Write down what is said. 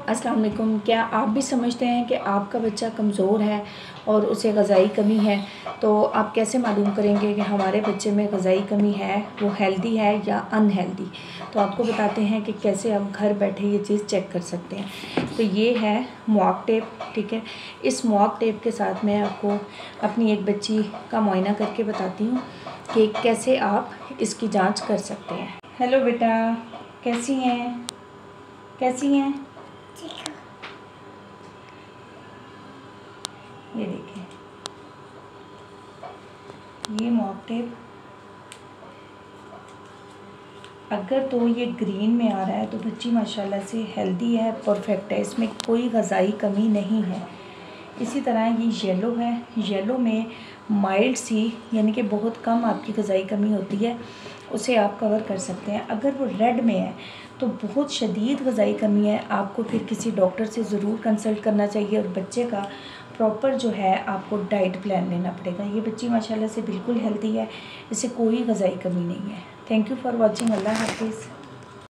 अस्सलाम वालेकुम। क्या आप भी समझते हैं कि आपका बच्चा कमज़ोर है और उसे ग़ज़ाई कमी है, तो आप कैसे मालूम करेंगे कि हमारे बच्चे में ग़ज़ाई कमी है, वो हेल्दी है या अनहेल्दी। तो आपको बताते हैं कि कैसे आप घर बैठे ये चीज़ चेक कर सकते हैं। तो ये है मॉक टेप, ठीक है। इस मॉक टेप के साथ मैं आपको अपनी एक बच्ची का मुआयना करके बताती हूँ कि कैसे आप इसकी जाँच कर सकते हैं। हेलो बेटा, कैसी हैं? कैसी हैं? ये देखिए, ये मॉक टेप अगर तो ये ग्रीन में आ रहा है तो बच्ची माशाल्लाह से हेल्दी है, परफेक्ट है, इसमें कोई ग़ज़ाई कमी नहीं है। इसी तरह ये येलो है, येलो में माइल्ड सी यानी कि बहुत कम आपकी ग़ज़ाई कमी होती है, उसे आप कवर कर सकते हैं। अगर वो रेड में है तो बहुत शदीद ग़ज़ाई कमी है, आपको फिर किसी डॉक्टर से ज़रूर कंसल्ट करना चाहिए और बच्चे का प्रॉपर जो है आपको डाइट प्लान लेना पड़ेगा। ये बच्ची माशाल्लाह से बिल्कुल हेल्दी है, इसे कोई ग़ज़ाई कमी नहीं है। Thank you for watching. अल्लाह हाफिज़।